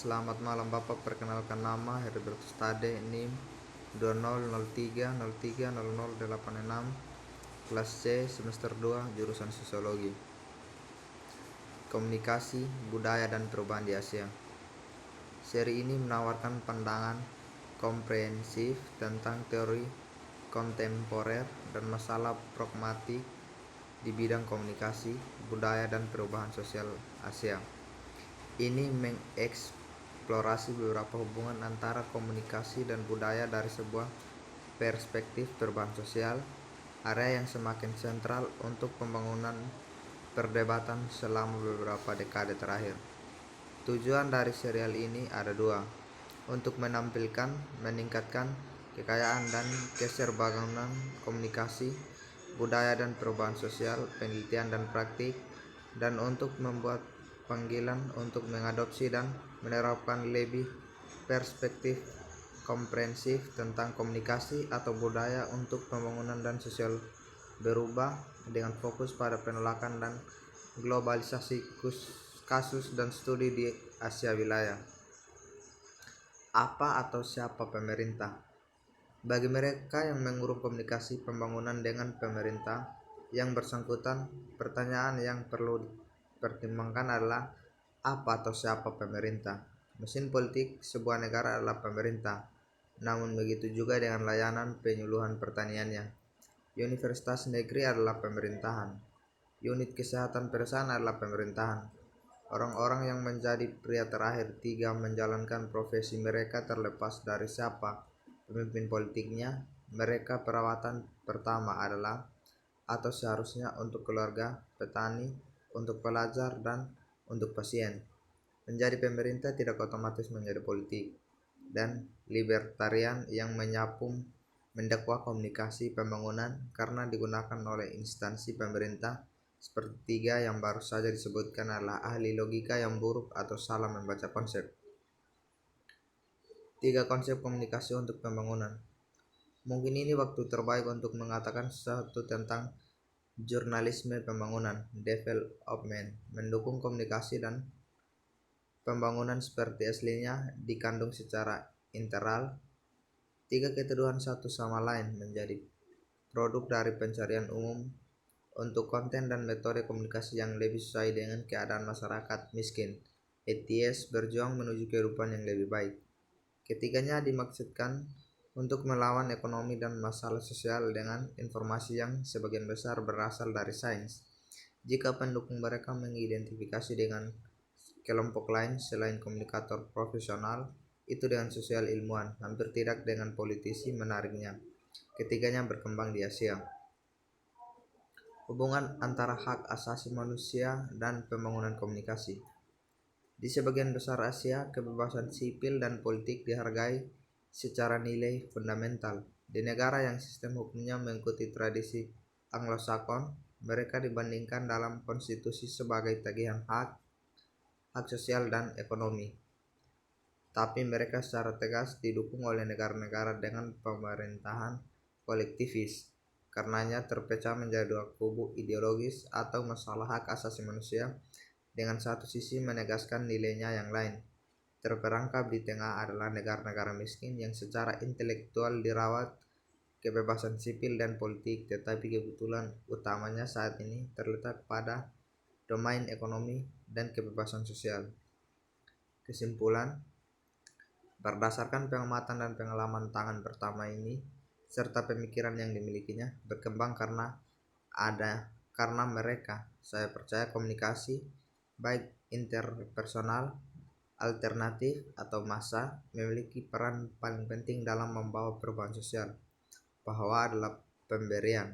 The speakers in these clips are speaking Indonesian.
Selamat malam Bapak, perkenalkan nama Herbertus Tade, NIM 2003030086, kelas C, semester 2, jurusan Sosiologi. Komunikasi, Budaya dan Perubahan di Asia. Seri ini menawarkan pandangan komprehensif tentang teori kontemporer dan masalah pragmatik di bidang komunikasi, budaya dan perubahan sosial Asia. Ini mengeksplorasi beberapa hubungan antara komunikasi dan budaya dari sebuah perspektif perubahan sosial, area yang semakin sentral untuk pembangunan perdebatan selama beberapa dekade terakhir. Tujuan dari serial ini ada dua: untuk meningkatkan kekayaan dan keseragaman komunikasi, budaya dan perubahan sosial, penelitian dan praktik, dan untuk membuat panggilan untuk mengadopsi dan menerapkan lebih perspektif komprehensif tentang komunikasi atau budaya untuk pembangunan dan sosial berubah, dengan fokus pada penolakan dan globalisasi kasus dan studi di Asia wilayah. Apa atau siapa pemerintah? Bagi mereka yang mengurus komunikasi pembangunan dengan pemerintah yang bersangkutan, pertanyaan yang perlu dipertimbangkan adalah apa atau siapa pemerintah. Mesin politik sebuah negara adalah pemerintah, namun begitu juga dengan layanan penyuluhan pertaniannya. Universitas negeri adalah pemerintahan. Unit kesehatan pedesaan adalah pemerintahan. Orang-orang yang menjadi pria terakhir tiga menjalankan profesi mereka terlepas dari siapa pemimpin politiknya. Mereka perawatan pertama adalah atau seharusnya untuk keluarga, petani, untuk pelajar, dan untuk pasien. Menjadi pemerintah tidak otomatis menjadi politik, dan libertarian yang mendakwa komunikasi pembangunan karena digunakan oleh instansi pemerintah seperti tiga yang baru saja disebutkan adalah ahli logika yang buruk atau salah membaca konsep. Tiga konsep komunikasi untuk pembangunan. Mungkin ini waktu terbaik untuk mengatakan sesuatu tentang jurnalisme pembangunan, development, mendukung komunikasi dan pembangunan seperti aslinya dikandung secara integral. Tiga ketuduhan satu sama lain menjadi produk dari pencarian umum untuk konten dan metode komunikasi yang lebih sesuai dengan keadaan masyarakat miskin, ETS, berjuang menuju kehidupan yang lebih baik. Ketiganya dimaksudkan untuk melawan ekonomi dan masalah sosial dengan informasi yang sebagian besar berasal dari sains. Jika pendukung mereka mengidentifikasi dengan kelompok lain selain komunikator profesional, itu dengan sosial ilmuwan, hampir tidak dengan politisi. Menariknya, ketiganya berkembang di Asia. Hubungan antara hak asasi manusia dan pembangunan komunikasi. Di sebagian besar Asia, kebebasan sipil dan politik dihargai secara nilai fundamental. Di negara yang sistem hukumnya mengikuti tradisi Anglo-Saxon, mereka dibandingkan dalam konstitusi sebagai tagihan hak sosial dan ekonomi. Tapi mereka secara tegas didukung oleh negara-negara dengan pemerintahan kolektivis. Karenanya terpecah menjadi dua kubu ideologis atau masalah hak asasi manusia. Dengan satu sisi menegaskan nilainya yang lain. Terperangkap di tengah adalah negara-negara miskin yang secara intelektual dirawat kebebasan sipil dan politik, tetapi kebetulan utamanya saat ini terletak pada domain ekonomi dan kebebasan sosial. Kesimpulan, berdasarkan pengamatan dan pengalaman tangan pertama ini, serta pemikiran yang dimilikinya, berkembang karena mereka, saya percaya komunikasi baik interpersonal, alternatif, atau massa memiliki peran paling penting dalam membawa perubahan sosial. Bahwa adalah pemberian.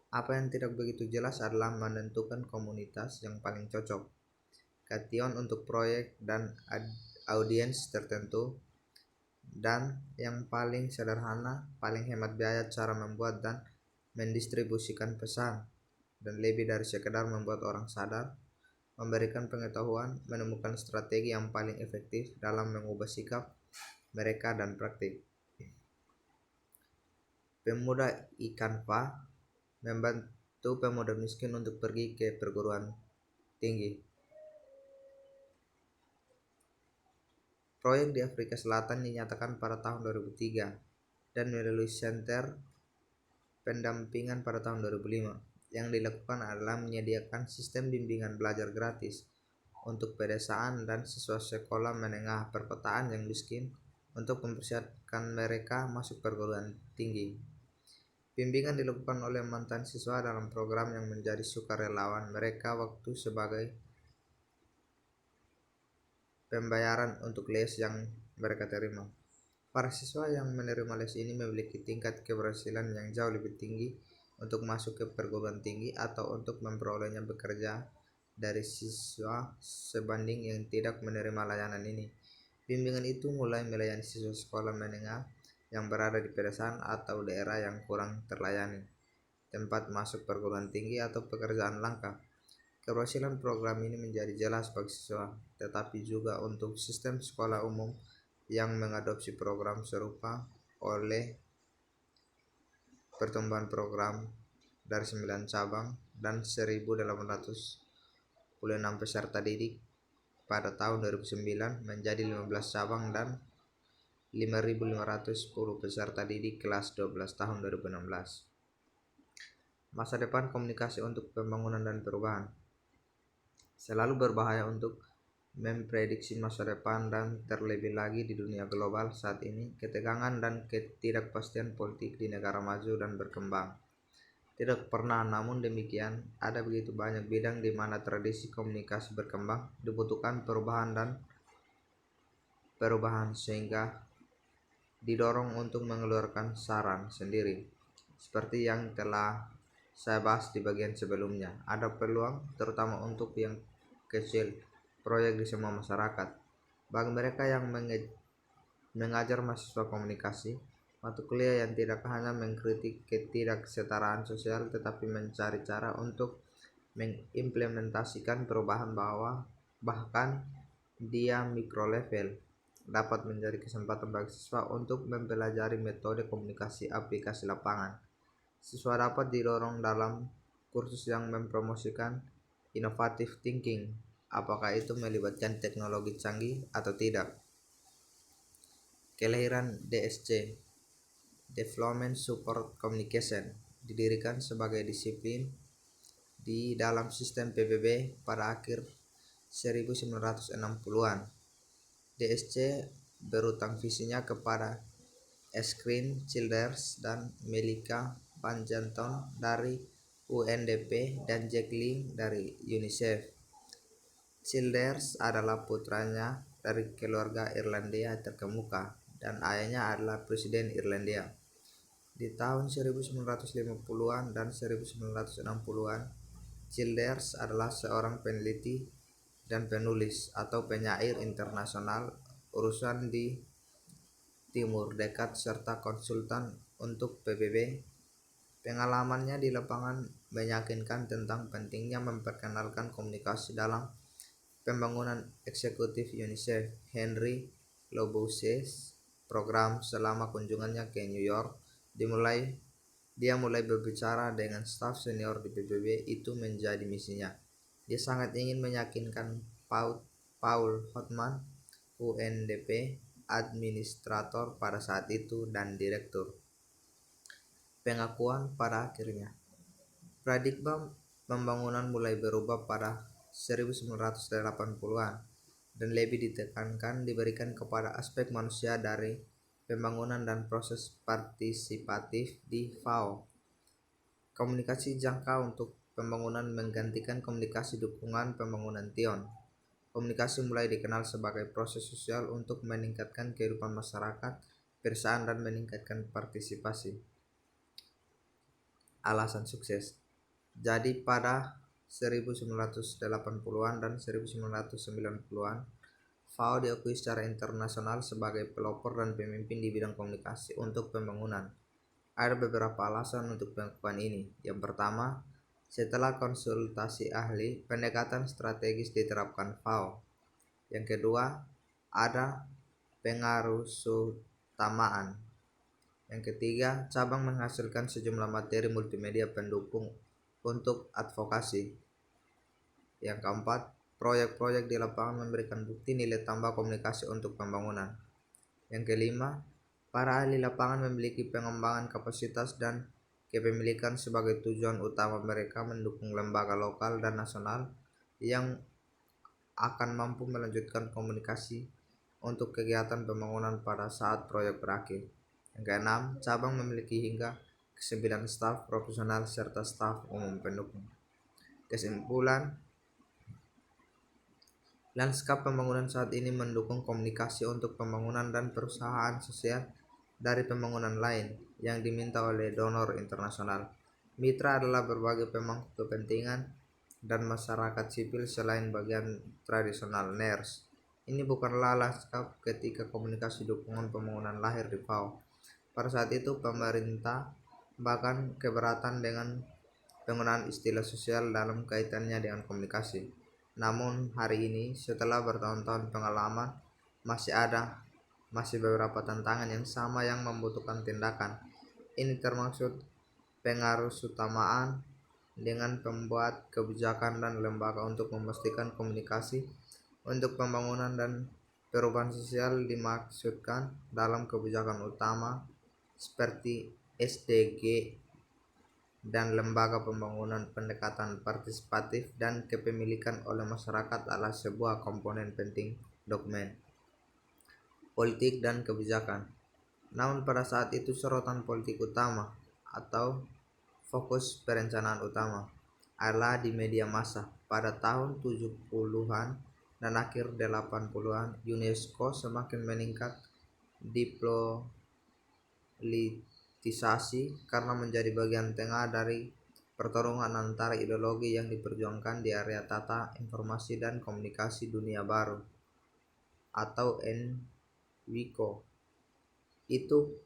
Apa yang tidak begitu jelas adalah menentukan komunitas yang paling cocok, kation untuk proyek dan audiens tertentu, dan yang paling sederhana, paling hemat biaya cara membuat dan mendistribusikan pesan, dan lebih dari sekedar membuat orang sadar, memberikan pengetahuan, menemukan strategi yang paling efektif dalam mengubah sikap mereka dan praktik. Pemuda Ikanva membantu pemuda miskin untuk pergi ke perguruan tinggi. Proyek di Afrika Selatan dinyatakan pada tahun 2003 dan melalui Center Pendampingan pada tahun 2005. Yang dilakukan adalah menyediakan sistem bimbingan belajar gratis untuk pedesaan dan siswa sekolah menengah perkotaan yang miskin untuk mempersiapkan mereka masuk perguruan tinggi. Bimbingan dilakukan oleh mantan siswa dalam program yang menjadi sukarelawan mereka waktu sebagai pembayaran untuk les yang mereka terima. Para siswa yang menerima les ini memiliki tingkat keberhasilan yang jauh lebih tinggi untuk masuk ke perguruan tinggi atau untuk memperolehnya bekerja dari siswa sebanding yang tidak menerima layanan ini. Bimbingan itu mulai melayani siswa sekolah menengah yang berada di pedesaan atau daerah yang kurang terlayani, tempat masuk perguruan tinggi atau pekerjaan langka. Keberhasilan program ini menjadi jelas bagi siswa, tetapi juga untuk sistem sekolah umum yang mengadopsi program serupa oleh pertumbuhan program dari 9 cabang dan 1.846 peserta didik pada tahun 2009 menjadi 15 cabang dan 5.510 peserta didik kelas 12 tahun 2016. Masa depan komunikasi untuk pembangunan dan perubahan. Selalu berbahaya untuk memprediksi masa depan dan terlebih lagi di dunia global saat ini, ketegangan dan ketidakpastian politik di negara maju dan berkembang. Tidak pernah, namun demikian, ada begitu banyak bidang di mana tradisi komunikasi berkembang, dibutuhkan perubahan sehingga didorong untuk mengeluarkan saran sendiri. Seperti yang telah saya bahas di bagian sebelumnya, ada peluang terutama untuk yang kecil proyek di semua masyarakat. Bagi mereka yang mengajar mahasiswa komunikasi, mata kuliah yang tidak hanya mengkritik ketidaksetaraan sosial tetapi mencari cara untuk mengimplementasikan perubahan bahkan dia mikro level dapat menjadi kesempatan bagi siswa untuk mempelajari metode komunikasi aplikasi lapangan. Siswa dapat didorong dalam kursus yang mempromosikan innovative thinking, apakah itu melibatkan teknologi canggih atau tidak. Kelahiran DSC, Development Support Communication, didirikan sebagai disiplin di dalam sistem PBB pada akhir 1960-an. DSC berutang visinya kepada Erin Childers dan Melika Panjaiton dari UNDP dan Jack Lee dari UNICEF. Childers adalah putranya dari keluarga Irlandia terkemuka dan ayahnya adalah Presiden Irlandia. Di tahun 1950-an dan 1960-an, Childers adalah seorang peneliti dan penulis atau penyair internasional urusan di Timur Dekat serta konsultan untuk PBB. Pengalamannya di lapangan meyakinkan tentang pentingnya memperkenalkan komunikasi dalam pembangunan eksekutif UNICEF. Henry Lobouches program selama kunjungannya ke New York, dia mulai berbicara dengan staf senior di PBB. Itu menjadi misinya. Dia sangat ingin meyakinkan Paul Hotman, UNDP administrator pada saat itu dan direktur. Pengakuan pada akhirnya. Paradigma pembangunan mulai berubah pada 1980-an dan lebih diberikan kepada aspek manusia dari pembangunan dan proses partisipatif di FAO. Komunikasi jangka untuk pembangunan menggantikan komunikasi dukungan pembangunan TION. Komunikasi mulai dikenal sebagai proses sosial untuk meningkatkan kehidupan masyarakat, perusahaan, dan meningkatkan partisipasi. Alasan sukses. Jadi pada 1980-an dan 1990-an, FAO diakui secara internasional sebagai pelopor dan pemimpin di bidang komunikasi untuk pembangunan. Ada beberapa alasan untuk pengakuan ini. Yang pertama, setelah konsultasi ahli, pendekatan strategis diterapkan FAO. Yang kedua, ada pengaruh keutamaan. Yang ketiga, cabang menghasilkan sejumlah materi multimedia pendukung untuk advokasi. Yang keempat, proyek-proyek di lapangan memberikan bukti nilai tambah komunikasi untuk pembangunan. Yang kelima, para ahli lapangan memiliki pengembangan kapasitas dan kepemilikan sebagai tujuan utama mereka mendukung lembaga lokal dan nasional yang akan mampu melanjutkan komunikasi untuk kegiatan pembangunan pada saat proyek berakhir. Yang keenam, cabang memiliki hingga 9 staf profesional serta staf umum pendukung. Kesimpulan, lanskap pembangunan saat ini mendukung komunikasi untuk pembangunan dan perusahaan sosial dari pembangunan lain yang diminta oleh donor internasional. Mitra adalah berbagai pemangku kepentingan dan masyarakat sipil selain bagian tradisional NERS. Ini bukanlah lanskap ketika komunikasi dukungan pembangunan lahir di FAO. Pada saat itu pemerintah bahkan keberatan dengan penggunaan istilah sosial dalam kaitannya dengan komunikasi. Namun hari ini setelah bertahun-tahun pengalaman masih beberapa tantangan yang sama yang membutuhkan tindakan. Ini termasuk pengaruh utamaan dengan pembuat kebijakan dan lembaga untuk memastikan komunikasi untuk pembangunan dan perubahan sosial dimaksudkan dalam kebijakan utama seperti SDG dan lembaga pembangunan. Pendekatan partisipatif dan kepemilikan oleh masyarakat adalah sebuah komponen penting dokumen politik dan kebijakan. Namun pada saat itu sorotan politik utama atau fokus perencanaan utama adalah di media massa. Pada tahun 70-an dan akhir 80-an, UNESCO semakin meningkat dipolitisasi karena menjadi bagian tengah dari pertarungan antara ideologi yang diperjuangkan di area tata informasi dan komunikasi dunia baru atau NWICO. Itu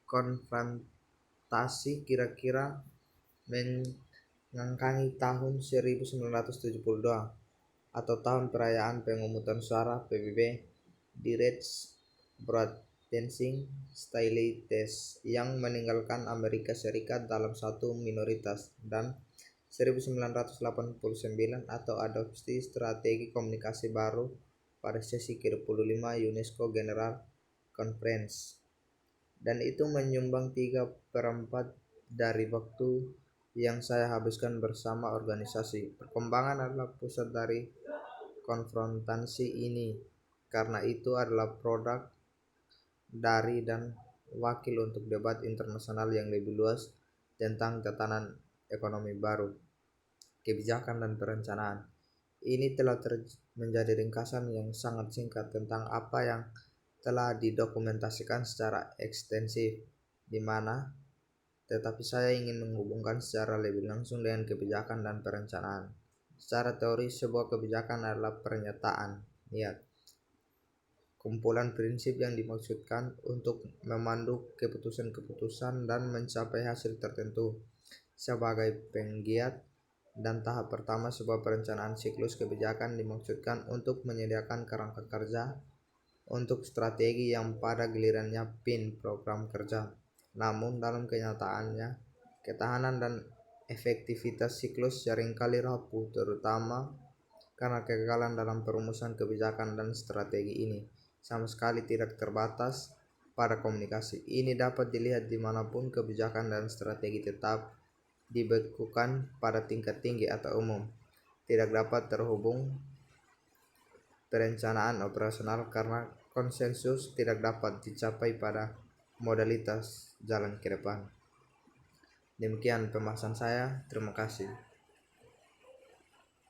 konfrontasi kira-kira mengangkangi tahun 1972 atau tahun perayaan pemungutan suara PBB di Reds Broadcasting Style Test yang meninggalkan Amerika Serikat dalam satu minoritas, dan 1989 atau adopsi strategi komunikasi baru pada sesi ke-25 UNESCO General Conference, dan itu menyumbang 3/4 dari waktu yang saya habiskan bersama organisasi. Perkembangan adalah pusat dari konfrontasi ini, karena itu adalah produk dari dan wakil untuk debat internasional yang lebih luas tentang tatanan ekonomi baru, kebijakan dan perencanaan. Ini telah menjadi ringkasan yang sangat singkat tentang apa yang telah didokumentasikan secara ekstensif di mana, tetapi saya ingin menghubungkan secara lebih langsung dengan kebijakan dan perencanaan. Secara teori, sebuah kebijakan adalah pernyataan niat, kumpulan prinsip yang dimaksudkan untuk memandu keputusan-keputusan dan mencapai hasil tertentu. Sebagai penggiat dan tahap pertama sebuah perencanaan siklus kebijakan dimaksudkan untuk menyediakan kerangka kerja untuk strategi yang pada gilirannya PIN program kerja. Namun dalam kenyataannya, ketahanan dan efektivitas siklus seringkali rapuh, terutama karena kegagalan dalam perumusan kebijakan, dan strategi ini sama sekali tidak terbatas pada komunikasi. Ini dapat dilihat dimanapun kebijakan dan strategi tetap dibekukan pada tingkat tinggi atau umum, tidak dapat terhubung perencanaan operasional karena konsensus tidak dapat dicapai pada modalitas jalan ke depan. Demikian pembahasan saya, terima kasih.